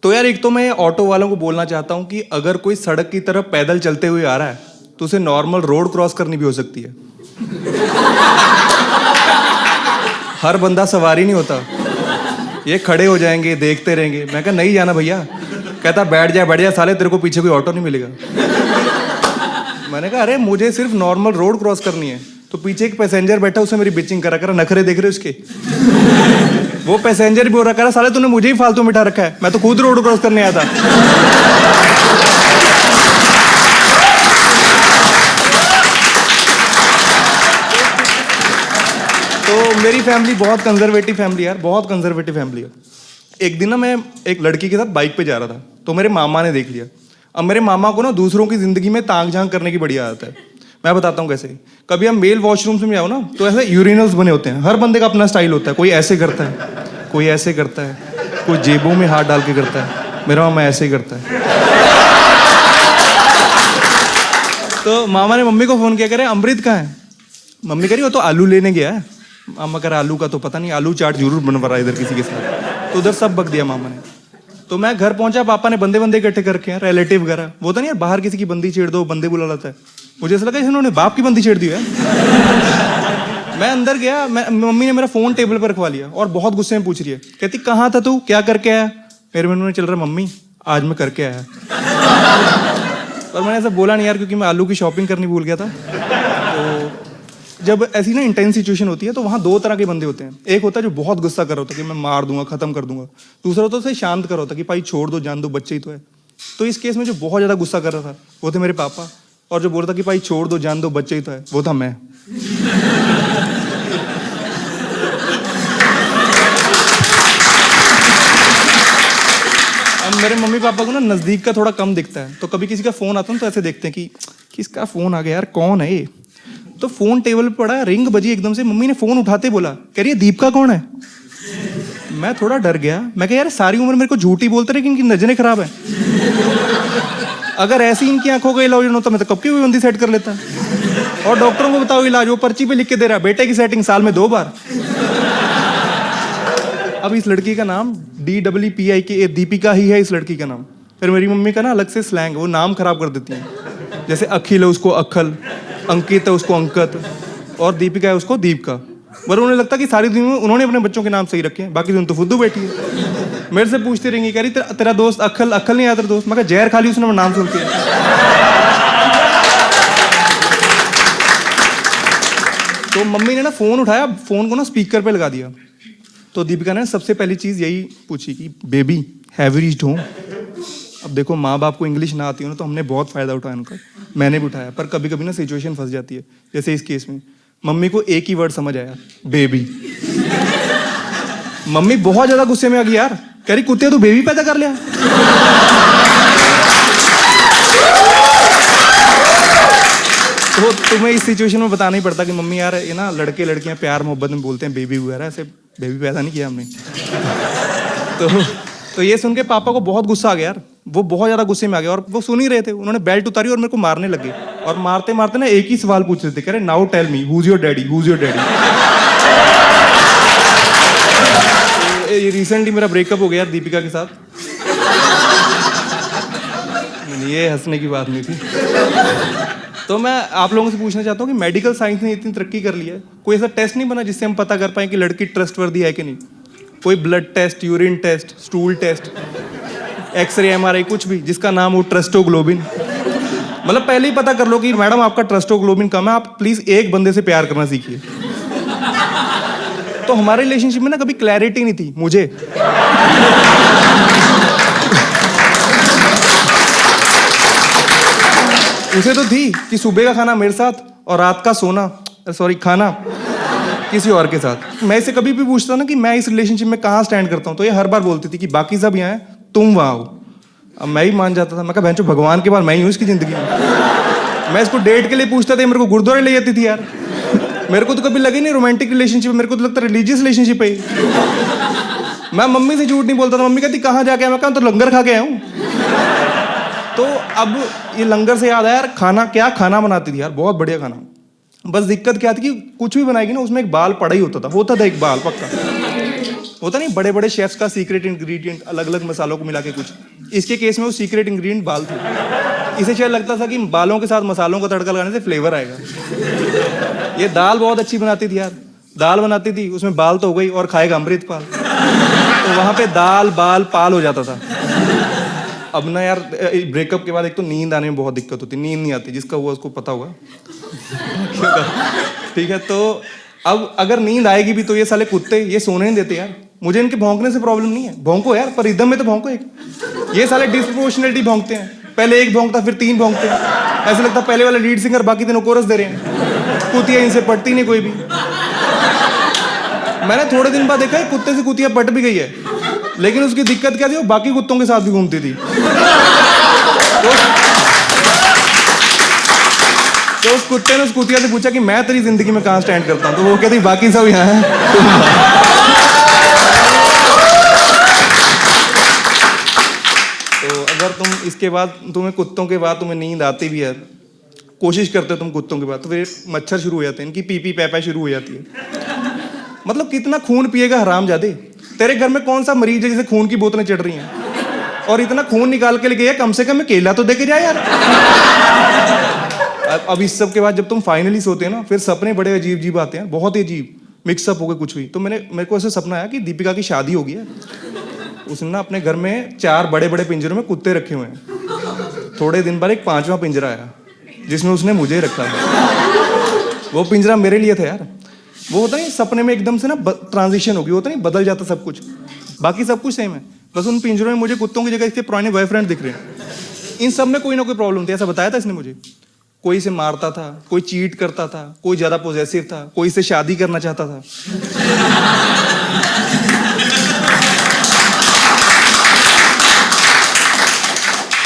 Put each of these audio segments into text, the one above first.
तो यार एक तो मैं ऑटो वालों को बोलना चाहता हूँ कि अगर कोई सड़क की तरफ पैदल चलते हुए आ रहा है तो उसे नॉर्मल रोड क्रॉस करनी भी हो सकती है। हर बंदा सवारी नहीं होता। ये खड़े हो जाएंगे, देखते रहेंगे। मैं कहा नहीं जाना भैया। कहता बैठ जा साले, तेरे को पीछे कोई ऑटो नहीं मिलेगा। मैंने कहा अरे मुझे सिर्फ नॉर्मल रोड क्रॉस करनी है। तो पीछे एक पैसेंजर बैठा, उसे मेरी बिचिंग करा नखरे देख रहे उसके। वो पैसेंजर भी बोल रहा साले तूने मुझे ही फालतू में बिठा रखा है, मैं तो खुद रोड क्रॉस करने आया था। तो मेरी फैमिली बहुत कंजर्वेटिव फैमिली यार, बहुत कंजर्वेटिव फैमिली है। एक दिन ना मैं एक लड़की के साथ बाइक पे जा रहा था, तो मेरे मामा ने देख लिया। अब मेरे मामा को ना दूसरों की जिंदगी में ताक झांक करने की बड़ी आदत है। मैं बताता हूँ कैसे। कभी हम मेल वॉशरूम्स में जाओ ना, तो ऐसे यूरिनल्स बने होते हैं। हर बंदे का अपना स्टाइल होता है। कोई ऐसे करता है, कोई ऐसे करता है, कोई जेबों में हाथ डाल के करता है। मेरा मामा ऐसे ही करता है। तो मामा ने मम्मी को फोन किया, कह रहे अमृत कहाँ है? मम्मी कह रही वो तो आलू लेने गया है। मामा कह रहा आलू का तो पता नहीं, आलू चाट जरूर बनवा रहा है इधर किसी के साथ। तो उधर सब बक दिया मामा ने। तो मैं घर पहुंचा, पापा ने बंदे इकट्ठे करके हैं, रिलेटिव वगैरह। वो तो नहीं यार, बाहर किसी की बंदी छेड़ दो, बंदे बुला लाता है। मुझे ऐसा लगा इन्होंने बाप की बंदी छेड़ दी है। मैं अंदर गया, मम्मी ने मेरा फोन टेबल पर रखवा लिया और बहुत गुस्से में पूछ रही है। कहती कहाँ था तू, क्या करके आया? मेरे मन में चल रहा मम्मी आज मैं करके आया। पर मैंने ऐसा बोला नहीं यार, क्योंकि मैं आलू की शॉपिंग करनी भूल गया था। तो जब ऐसी ना इंटेंस सिचुएशन होती है तो वहाँ दो तरह के बंदे होते हैं। एक होता है जो बहुत गुस्सा कर रहा होता है कि मैं मार दूंगा, खत्म कर दूंगा। दूसरा होता है उसे शांत कर रहा होता है कि भाई छोड़ दो, जान दो, बच्चे ही तो है। तो इस केस में जो बहुत ज्यादा गुस्सा कर रहा था वो थे मेरे पापा, और जो बोल रहा था कि भाई छोड़ दो, जान दो, बच्चे ही तो है, वो था मैं। अब मेरे मम्मी पापा को ना नजदीक का थोड़ा कम दिखता है, तो कभी किसी का फोन आता है तो ऐसे देखते हैं कि किसका फोन आ गया यार, कौन है ये? तो फोन टेबल पर पड़ा, रिंग बजी एकदम से। मम्मी ने फोन उठाते बोला, कह रही है दीपिका कौन है? मैं थोड़ा डर गया। मैं कहा यार सारी उम्र मेरे को झूठी बोलते रहे कि इनकी नजरें खराब है। अगर ऐसी इनकी आंखों का इलाज होता मैं तो कब की भी बंदी सेट कर लेता। और डॉक्टरों को बताओ इलाज, वो पर्ची पे लिख के दे रहा है, बेटे की सेटिंग साल में 2 बार। अब इस लड़की का नाम DPPIK दीपिका ही है इस लड़की का नाम। फिर मेरी मम्मी का ना अलग से स्लैंग, वो नाम खराब कर देती है। जैसे अखिल है उसको अक्खल, अंकित है उसको अंकत, और दीपिका है उसको दीपिका। पर उन्हें लगता कि सारी दुनिया में उन्होंने अपने बच्चों के नाम सही रखे हैं, बाकी दुनिया तो फुद्दू बैठी है। मेरे से पूछती रहेंगी, कह रही तेरा दोस्त अक्खल नहीं आया तेरा दोस्त? मैं कहा जहर खा ली उसने नाम सुन के। तो मम्मी ने ना फोन उठाया, फोन को ना स्पीकर पे लगा दिया। तो दीपिका ने सबसे पहली चीज यही पूछी कि baby have you reached home? अब देखो माँ बाप को इंग्लिश ना आती हो ना, तो हमने बहुत फायदा उठाया उनका। मैंने भी उठाया, पर कभी कभी ना सिचुएशन फंस जाती है। जैसे इस केस में मम्मी को एक ही वर्ड समझ आया, बेबी। मम्मी बहुत ज्यादा गुस्से में आ गई यार, कह रही कुत्ते तू बेबी पैदा कर लिया। तो तुम्हें इस सिचुएशन में बताना ही पड़ता कि मम्मी यार ये ना लड़के लड़कियां प्यार मोहब्बत में बोलते हैं बेबी वगैरह, ऐसे बेबी पैदा नहीं किया हमने। तो ये सुन के पापा को बहुत गुस्सा आ गया यार। वो बहुत ज्यादा गुस्से में आ गए और वो सुन ही रहे थे। उन्होंने बेल्ट उतारी और मेरे को मारने लगे, और मारते मारते ना एक ही सवाल पूछ रहे थे, कह रहे now tell me who is your daddy, who is your daddy. ये रिसेंटली मेरा ब्रेकअप हो गया यार दीपिका के साथ। ये हंसने की बात नहीं थी। तो मैं आप लोगों से पूछना चाहता हूँ कि मेडिकल साइंस ने इतनी तरक्की कर ली है, कोई ऐसा टेस्ट नहीं बना जिससे हम पता कर पाए कि लड़की ट्रस्टवर्दी है कि नहीं? कोई blood test, urine test, stool test, X-ray, MRI, कुछ भी जिसका नाम हो ट्रस्टोग्लोबिन। मतलब पहले ही पता कर लो कि मैडम आपका ट्रस्टोग्लोबिन कम है, आप प्लीज एक बंदे से प्यार करना सीखिए। तो हमारे रिलेशनशिप में ना कभी क्लैरिटी नहीं थी मुझे। उसे तो थी कि सुबह का खाना मेरे साथ और रात का खाना किसी और के साथ। मैं इसे कभी भी पूछता ना कि मैं इस रिलेशनशिप में कहाँ स्टैंड करता हूँ, तो ये हर बार बोलती थी कि बाकी सब यहाँ हैं, तुम वहाँ हो। अब मैं ही मान जाता था। मैं कहा बहन चो भगवान के बाद मैं ही हूँ इसकी जिंदगी में। मैं इसको डेट के लिए पूछता था, मेरे को गुरुद्वारे ले जाती थी यार। मेरे को तो कभी लगे नहीं रोमांटिक रिलेशनशिप, मेरे को तो लगता रिलीजियस रिलेशनशिप है। मैं मम्मी से झूठ नहीं बोलता था। मम्मी कहती कहाँ जाके आया? मैं कहा तो लंगर खा के आया हूँ। तो अब ये लंगर से याद आया यार, क्या खाना बनाती थी यार, बहुत बढ़िया खाना। बस दिक्कत क्या थी कि कुछ भी बनाएगी ना उसमें एक बाल पड़ा ही होता था एक बाल पक्का। होता नहीं बड़े बड़े शेफ्स का सीक्रेट इंग्रेडिएंट, अलग अलग मसालों को मिला के कुछ। इसके केस में वो सीक्रेट इंग्रेडिएंट बाल थे। इसे शायद लगता था कि बालों के साथ मसालों का तड़का लगाने से फ्लेवर आएगा। ये दाल बहुत अच्छी बनाती थी यार, दाल बनाती थी, उसमें बाल तो हो गई और खाएगा अमृतपाल, तो वहां पे दाल बाल पाल हो जाता था। अब ना यार ब्रेकअप के बाद एक तो नींद आने में बहुत दिक्कत होती, नींद नहीं आती, जिसका हुआ उसको पता होगा। ठीक है, तो अब अगर नींद आएगी भी तो ये साले कुत्ते ये सोने नहीं देते यार। मुझे इनके भौंकने से प्रॉब्लम नहीं है, भौंको यार, पर रिदम में तो भौंको एक। ये साले डिस्प्रोपोर्शनलिटी भौंकते हैं, पहले एक भौंकता फिर 3 भौंकते हैं, ऐसा लगता है पहले वाला लीड सिंगर बाकी तीनों कोरस दे रहे हैं। कुतिया इनसे पटती नहीं कोई भी। मैंने थोड़े दिन बाद देखा है कुत्ते से कुतिया पट भी गई है, लेकिन उसकी दिक्कत क्या थी, वो बाकी कुत्तों के साथ भी घूमती थी। तो उस कुत्ते ने उस कुतिया से पूछा कि मैं तेरी जिंदगी में कहाँ स्टैंड करता हूँ, तो वो कहती बाकी सब यहाँ है। तो अगर तुम इसके बाद तुम्हें कुत्तों के बाद तुम्हें नींद आती भी है, कोशिश करते हो तुम कुत्तों के बाद, तो फिर मच्छर शुरू हो जाते हैं, इनकी पी पैपा शुरू हो जाती है। मतलब कितना खून पिएगा हरामजादे। तेरे घर में कौन सा मरीज है जिसे खून की बोतलें चढ़ रही हैं, और इतना खून निकाल के लेके कम से कम में केला तो दे के जाए यार। अब इस सब के बाद जब तुम फाइनली सोते हैं ना, फिर सपने बड़े अजीब अजीब आते हैं, बहुत ही अजीब, मिक्सअप हो गए कुछ भी। तो मेरे को ऐसा सपना आया कि दीपिका की शादी होगी है, उसने ना अपने घर में 4 बड़े बड़े पिंजरों में कुत्ते रखे हुए हैं। थोड़े दिन बाद एक 5वां पिंजरा आया जिसमें उसने मुझे रखा था। वो पिंजरा मेरे लिए था यार। वो होता नहीं सपने में एकदम से ना ट्रांजिशन होगी, होता नहीं बदल जाता सब कुछ, बाकी सब कुछ सेम है, बस उन पिंजरों में मुझे कुत्तों की जगह इसके पुराने बॉयफ्रेंड दिख रहे हैं। इन सब में कोई ना कोई प्रॉब्लम थी, ऐसा बताया था इसने मुझे। कोई इसे मारता था, कोई चीट करता था, कोई ज्यादा पॉजेसिव था, कोई इससे शादी करना चाहता था।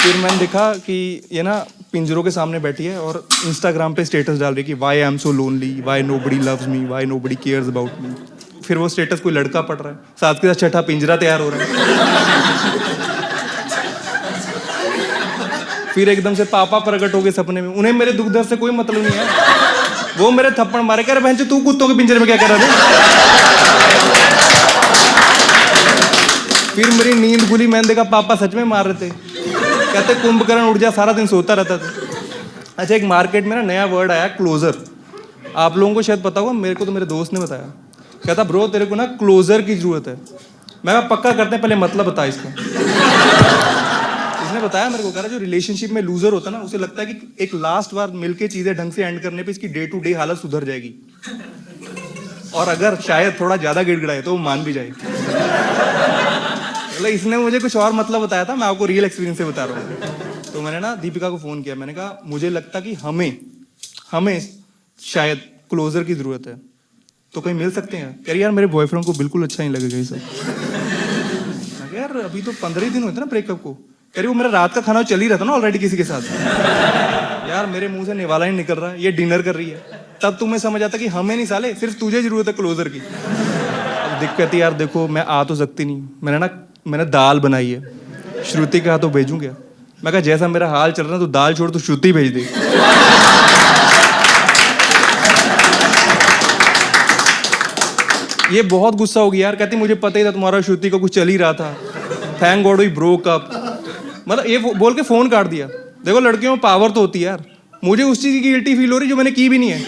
फिर मैंने देखा कि ये ना पिंजरों के सामने बैठी है और इंस्टाग्राम पे स्टेटस डाल रही है कि why I am so lonely, why nobody loves me, why nobody cares about me. फिर वो स्टेटस कोई लड़का पढ़ रहा है, साथ के साथ 6ठा पिंजरा तैयार हो रहा है। फिर एकदम से पापा प्रकट हो गए सपने में, उन्हें मेरे दुख दर्द से कोई मतलब नहीं है। वो मेरे थप्पड़ मारे, कह रहे बहन तू कुत्तों के पिंजरे में क्या कर रहा था। फिर मेरी नींद खुली, मैंने देखा पापा सच में मार रहे थे। कहते कुंभकर्ण उठ जा, सारा दिन सोता रहता था। अच्छा, एक मार्केट में ना नया वर्ड आया क्लोजर, आप लोगों को शायद पता होगा, मेरे को तो मेरे दोस्त ने बताया। कहता ब्रो तेरे को ना क्लोजर की जरूरत है। मैं कहा पक्का करते हैं, पहले मतलब बता इसका। इसने बताया मेरे को, कह रहा जो रिलेशनशिप में लूजर होता है ना, उसे लगता है कि एक लास्ट बार मिलके चीजें ढंग से एंड करने पे इसकी डे टू डे हालत सुधर जाएगी, और अगर शायद थोड़ा ज्यादा गिड़गिड़ाए तो वो मान भी जाए। मतलब इसने मुझे कुछ और मतलब बताया था, मैं आपको रियल एक्सपीरियंस से बता रहा हूँ। तो मैंने ना दीपिका को फोन किया, मैंने कहा मुझे लगता कि हमें शायद क्लोजर की जरूरत है, तो कहीं मिल सकते हैं। कह रही यार मेरे बॉयफ्रेंड को बिल्कुल अच्छा नहीं लगेगा ये सब। मैं कहा यार अभी तो 15 ही दिन हुए थे ना ब्रेकअप को। कह रही वो मेरा रात का खाना चल ही रहा था ना ऑलरेडी किसी के साथ। यार मेरे मुंह से निवाला ही निकल रहा है, ये डिनर कर रही है। तब तुम्हें समझ आता कि हमें नहीं साले, सिर्फ तुझे जरूरत है क्लोजर की। अब दिक्कत यार देखो, मैं आ तो सकती नहीं, मैंने दाल बनाई है, श्रुति का तो भेजूं क्या। मैं कहा जैसा मेरा हाल चल रहा है तो दाल छोड़ तो श्रुति भेज दे। ये बहुत गुस्सा होगी यार, कहती मुझे पता ही था तुम्हारा श्रुति का कुछ चल ही रहा था, thank God we broke up. मतलब ये बोल के फोन काट दिया। देखो लड़कियों में पावर तो होती है यार, मुझे उस चीज की गिल्टी फील हो रही जो मैंने की भी नहीं है।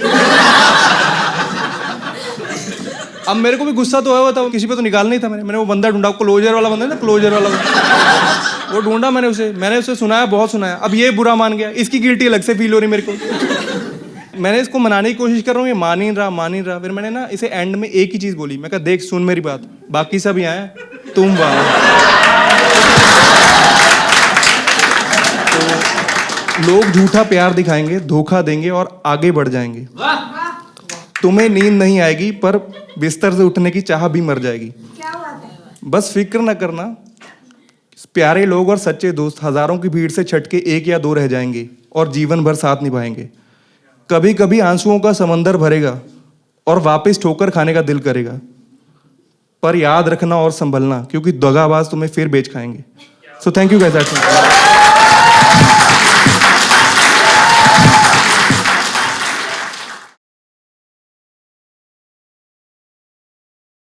अब मेरे को भी गुस्सा तो आया हुआ था, किसी पे तो निकालना ही था। मैंने वो बंदा ढूंढा, क्लोजर वाला बंदा ना, क्लोजर वाला वो ढूंढा मैंने उसे सुनाया, बहुत सुनाया। अब ये बुरा मान गया, इसकी गिल्टी अलग से फील हो रही मेरे को। मैंने इसको मनाने की कोशिश कर रहा हूँ, ये मान ही रहा। फिर मैंने ना इसे एंड में एक ही चीज बोली, मैं कहा देख सुन मेरी बात, बाकी सब यहाँ है, तुम वहां। तो लोग झूठा प्यार दिखाएंगे, धोखा देंगे और आगे बढ़ जाएंगे। तुम्हें नींद नहीं आएगी पर बिस्तर से उठने की चाह भी मर जाएगी। क्या बात है? बस फिक्र न करना, प्यारे लोग और सच्चे दोस्त हजारों की भीड़ से छटके 1 या 2 रह जाएंगे और जीवन भर साथ निभाएंगे। कभी कभी आंसुओं का समंदर भरेगा और वापस ठोकर खाने का दिल करेगा, पर याद रखना और संभलना, क्योंकि दगाबाज तुम्हें फिर बेच खाएंगे। So thank you guys.